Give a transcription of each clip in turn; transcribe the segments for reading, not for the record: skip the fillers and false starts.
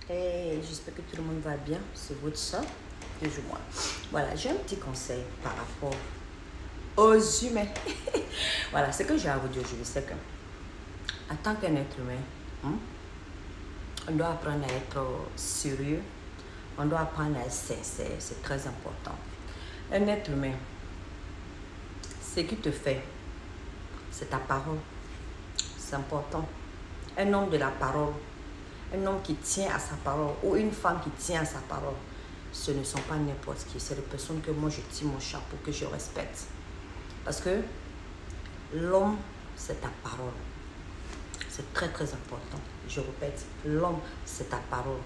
Et j'espère que tout le monde va bien. C'est votre soeur, toujours moi. Voilà, j'ai un petit conseil par rapport aux humains. Voilà, ce que j'ai à vous dire aujourd'hui, c'est que, en tant qu'un être humain, on doit apprendre à être sérieux. On doit apprendre à être sincère. C'est très important. Un être humain, ce qui te fait, c'est ta parole. C'est important. Un homme de la parole, un homme qui tient à sa parole ou une femme qui tient à sa parole, ce ne sont pas n'importe qui. C'est des personnes que moi je tire mon chapeau, que je respecte. Parce que l'homme, c'est ta parole. C'est très très important. Je répète, l'homme, c'est ta parole.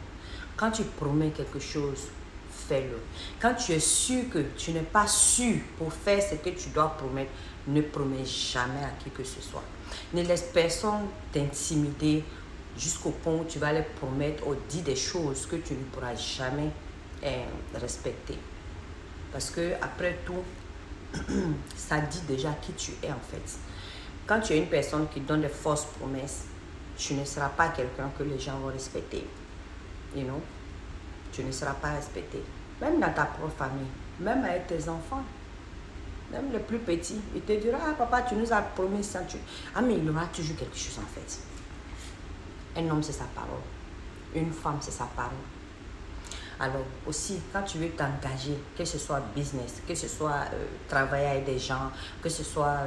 Quand tu promets quelque chose, fais-le. Quand tu es sûr que tu n'es pas sûr pour faire ce que tu dois promettre, ne promets jamais à qui que ce soit. Ne laisse personne t'intimider jusqu'au point où tu vas les promettre ou dire des choses que tu ne pourras jamais respecter. Parce que après tout, ça dit déjà qui tu es en fait. Quand tu es une personne qui donne des fausses promesses, tu ne seras pas quelqu'un que les gens vont respecter. You know? Tu ne seras pas respecté. Même dans ta propre famille, même avec tes enfants, même les plus petits, ils te diront, ah papa, tu nous as promis ça. Ah mais il y aura toujours quelque chose en fait. Un homme, c'est sa parole. Une femme, c'est sa parole. Alors aussi, quand tu veux t'engager, que ce soit business, que ce soit travailler avec des gens, que ce soit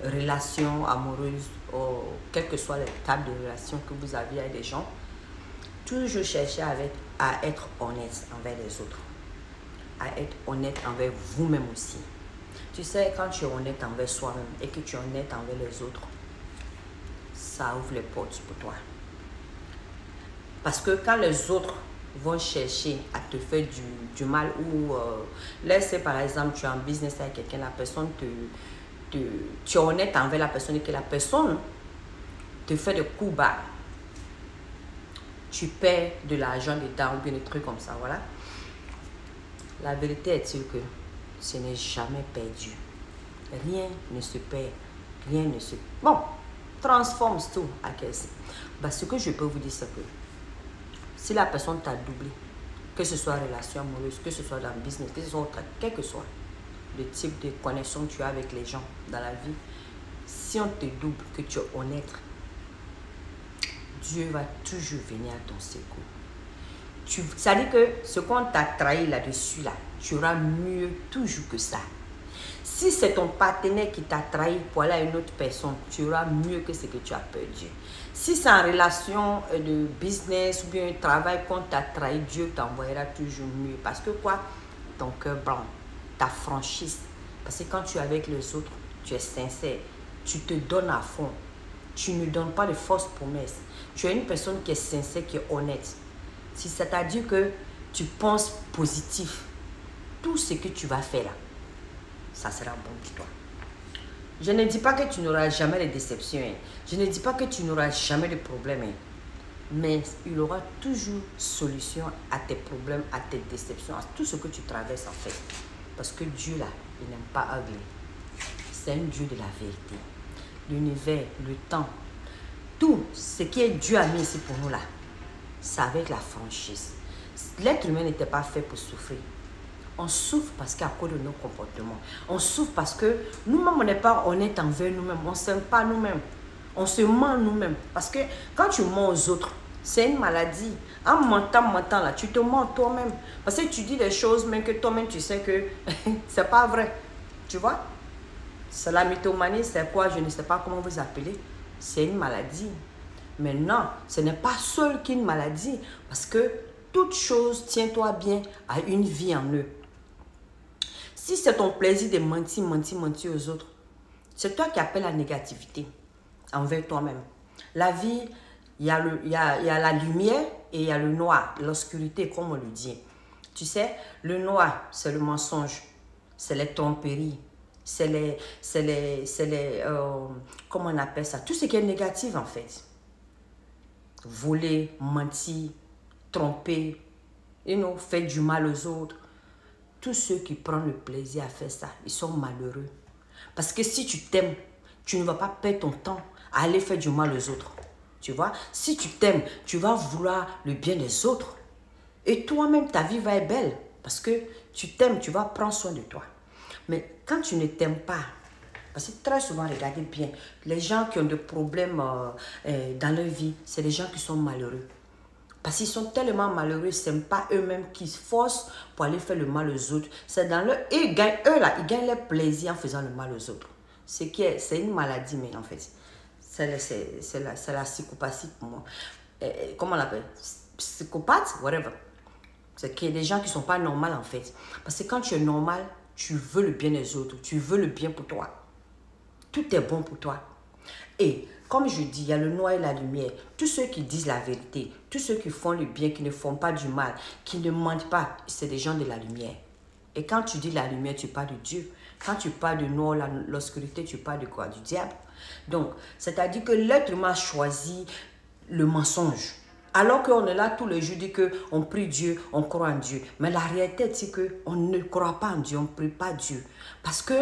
relation amoureuse, ou quel que soit le type de relation que vous avez avec des gens, toujours chercher à être honnête envers les autres, à être honnête envers vous-même aussi. Tu sais, quand tu es honnête envers soi-même et que tu es honnête envers les autres, ça ouvre les portes pour toi. Parce que quand les autres vont chercher à te faire du mal ou laisse par exemple tu es en business avec quelqu'un, la personne tu es honnête envers la personne et que la personne te fait des coups bas, tu perds de l'argent dedans ou bien des trucs comme ça, voilà. La vérité est-il que ce n'est jamais perdu. Rien ne se perd, rien ne se... Bon, transforme tout à qu'est-ce. Bah, ce que je peux vous dire, c'est que si la personne t'a doublé, que ce soit relation amoureuse, que ce soit dans le business, que ce soit autre, quel que soit le type de connexion que tu as avec les gens dans la vie, si on te double, que tu es honnête, Dieu va toujours venir à ton secours. Ça dit que ce qu'on t'a trahi là-dessus, là, tu auras mieux toujours que ça. Si c'est ton partenaire qui t'a trahi pour aller à une autre personne, tu auras mieux que ce que tu as perdu. Si c'est en relation de business ou bien un travail qu'on t'a trahi, Dieu t'envoyera toujours mieux. Parce que quoi? Ton cœur blanc, ta franchise. Parce que quand tu es avec les autres, tu es sincère. Tu te donnes à fond. Tu ne donnes pas de fausses promesses. Tu es une personne qui est sincère, qui est honnête. Si c'est-à-dire que tu penses positif, tout ce que tu vas faire là, ça sera bon pour toi. Je ne dis pas que tu n'auras jamais de déceptions. Hein. Je ne dis pas que tu n'auras jamais de problèmes. Hein. Mais il y aura toujours solution à tes problèmes, à tes déceptions, à tout ce que tu traverses en fait. Parce que Dieu là, il n'aime pas ugly. C'est un Dieu de la vérité. L'univers, le temps, tout ce qui est Dieu a mis ici pour nous là, c'est avec la franchise. L'être humain n'était pas fait pour souffrir. On souffre parce qu'à cause de nos comportements. On souffre parce que nous-mêmes, on n'est pas honnête envers nous-mêmes. On ne s'aime pas nous-mêmes. On se ment nous-mêmes. Parce que quand tu mens aux autres, c'est une maladie. En mentant là, tu te mens toi-même. Parce que tu dis des choses même que toi-même, tu sais que c'est pas vrai. Tu vois? C'est la mythomanie, c'est quoi? Je ne sais pas comment vous appelez. C'est une maladie. Mais non, ce n'est pas seul qu'une maladie. Parce que toute chose, tiens-toi bien, a une vie en eux. Si c'est ton plaisir de mentir aux autres, c'est toi qui appelles la négativité envers toi-même. La vie, il y a la lumière et il y a le noir, l'obscurité, comme on le dit. Tu sais, le noir, c'est le mensonge, c'est les tromperies, c'est comment on appelle ça? Tout ce qui est négatif en fait. Voler, mentir, tromper, faire du mal aux autres. Tous ceux qui prennent le plaisir à faire ça, ils sont malheureux. Parce que si tu t'aimes, tu ne vas pas perdre ton temps à aller faire du mal aux autres. Tu vois, si tu t'aimes, tu vas vouloir le bien des autres. Et toi-même, ta vie va être belle. Parce que tu t'aimes, tu vas prendre soin de toi. Mais quand tu ne t'aimes pas, parce que très souvent, regardez bien, les gens qui ont des problèmes dans leur vie, c'est les gens qui sont malheureux. Parce qu'ils sont tellement malheureux, ce n'est pas eux-mêmes qui se forcent pour aller faire le mal aux autres. C'est dans leur... Et ils gagnent leur plaisir en faisant le mal aux autres. C'est une maladie, mais en fait, c'est la psychopathie pour moi. Comment on l'appelle? Psychopathe, whatever. C'est qu'il y a des gens qui ne sont pas normaux en fait. Parce que quand tu es normal, tu veux le bien des autres. Tu veux le bien pour toi. Tout est bon pour toi. Et comme je dis, il y a le noir et la lumière. Tous ceux qui disent la vérité, tous ceux qui font le bien, qui ne font pas du mal, qui ne mentent pas, c'est des gens de la lumière. Et quand tu dis la lumière, tu parles de Dieu. Quand tu parles de noir, l'obscurité, tu parles de quoi? Du diable. Donc, c'est-à-dire que l'être humain choisit le mensonge. Alors qu'on est là tous les jours, dit qu'on prie Dieu, on croit en Dieu. Mais la réalité, c'est qu'on ne croit pas en Dieu, on ne prie pas Dieu. Parce que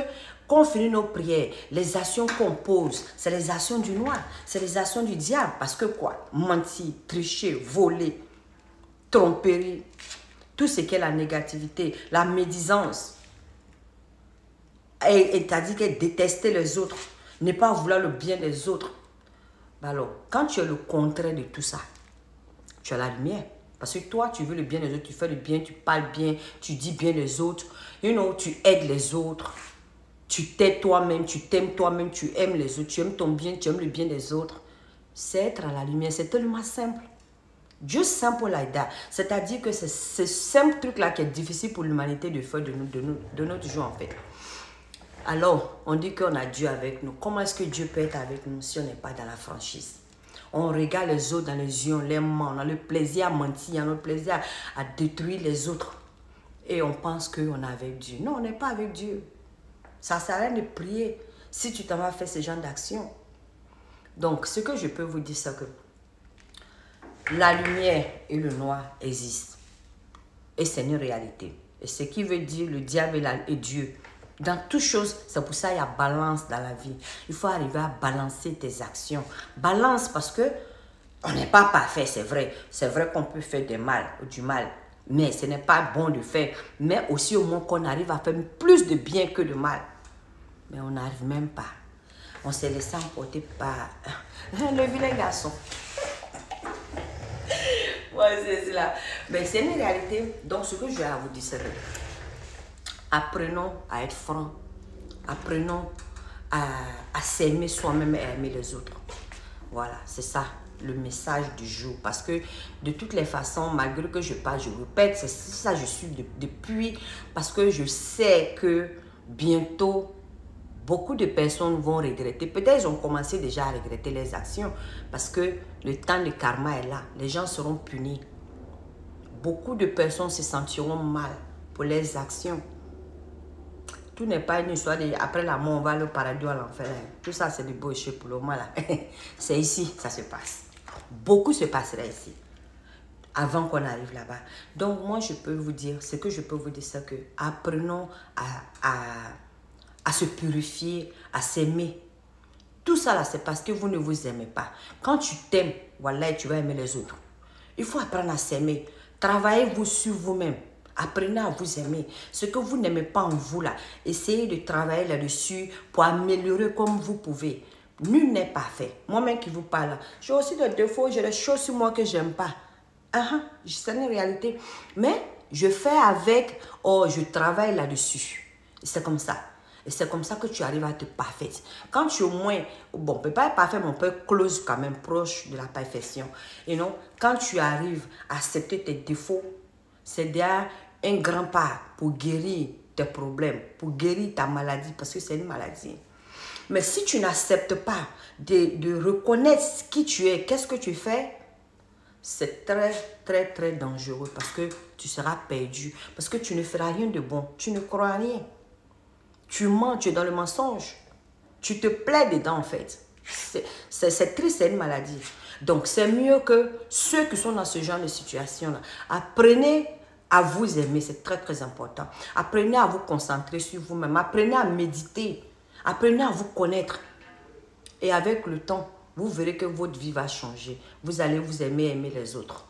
quand on finit nos prières, les actions qu'on pose, c'est les actions du noir, c'est les actions du diable. Parce que quoi? Mentir, tricher, voler, tromperie, tout ce qui est la négativité, la médisance. Et c'est-à-dire que détester les autres, ne pas vouloir le bien des autres. Alors, quand tu es le contraire de tout ça, tu as la lumière. Parce que toi, tu veux le bien des autres, tu fais le bien, tu parles bien, tu dis bien les autres. Tu aides les autres. Tu t'aides toi-même, tu t'aimes toi-même, tu aimes les autres, tu aimes ton bien, tu aimes le bien des autres. C'est être à la lumière, c'est tellement simple. Just simple like that. C'est-à-dire que c'est ce simple truc-là qui est difficile pour l'humanité de faire de notre jour en fait. Alors, on dit qu'on a Dieu avec nous. Comment est-ce que Dieu peut être avec nous si on n'est pas dans la franchise? On regarde les autres dans les yeux, on les ment, on a le plaisir à mentir, on a le plaisir à détruire les autres. Et on pense qu'on est avec Dieu. Non, on n'est pas avec Dieu. Ça ne sert à rien de prier si tu t'en vas faire ce genre d'action. Donc, ce que je peux vous dire, c'est que la lumière et le noir existent. Et c'est une réalité. Et ce qui veut dire le diable et Dieu. Dans toutes choses, c'est pour ça qu'il y a balance dans la vie. Il faut arriver à balancer tes actions. Balance parce que on n'est pas parfait, c'est vrai. C'est vrai qu'on peut faire du mal. Mais ce n'est pas bon de faire. Mais aussi au moins qu'on arrive à faire plus de bien que de mal. Mais on n'arrive même pas. On s'est laissé emporter par le vilain garçon. Ouais, c'est cela. Mais c'est une réalité. Donc, ce que je vais vous dire, c'est que apprenons à être francs. Apprenons à s'aimer soi-même et à aimer les autres. Voilà, c'est ça le message du jour. Parce que de toutes les façons, malgré que je parle, je répète, c'est ça je suis depuis. Parce que je sais que bientôt, beaucoup de personnes vont regretter. Peut-être ils ont commencé déjà à regretter les actions. Parce que le temps de karma est là. Les gens seront punis. Beaucoup de personnes se sentiront mal pour les actions. Tout n'est pas une histoire de après la mort, on va au paradis ou à l'enfer. Tout ça, c'est du bullshit pour le moment. C'est ici, ça se passe. Beaucoup se passerait ici, avant qu'on arrive là-bas. Donc, moi, je peux vous dire, ce que je peux vous dire, c'est que apprenons à se purifier, à s'aimer. Tout ça, là, c'est parce que vous ne vous aimez pas. Quand tu t'aimes, voilà, tu vas aimer les autres. Il faut apprendre à s'aimer. Travaillez-vous sur vous-même. Apprenez à vous aimer. Ce que vous n'aimez pas en vous, là, essayez de travailler là-dessus pour améliorer comme vous pouvez. Nul n'est parfait. Moi-même qui vous parle, j'ai aussi des défauts, j'ai des choses sur moi que je n'aime pas. C'est une réalité. Mais je fais avec, je travaille là-dessus. C'est comme ça. Et c'est comme ça que tu arrives à être parfaite. Quand tu es au moins, bon, on ne peut pas être parfait, mais on peut être close quand même, proche de la perfection. Et non, quand tu arrives à accepter tes défauts, c'est déjà un grand pas pour guérir tes problèmes, pour guérir ta maladie, parce que c'est une maladie. Mais si tu n'acceptes pas de reconnaître qui tu es, qu'est-ce que tu fais, c'est très, très, très dangereux parce que tu seras perdu, parce que tu ne feras rien de bon, tu ne crois rien. Tu mens, tu es dans le mensonge. Tu te plais dedans en fait. C'est triste, c'est une maladie. Donc c'est mieux que ceux qui sont dans ce genre de situation-là, apprenez à vous aimer, c'est très très important. Apprenez à vous concentrer sur vous-même, apprenez à méditer, apprenez à vous connaître. Et avec le temps, vous verrez que votre vie va changer. Vous allez vous aimer les autres.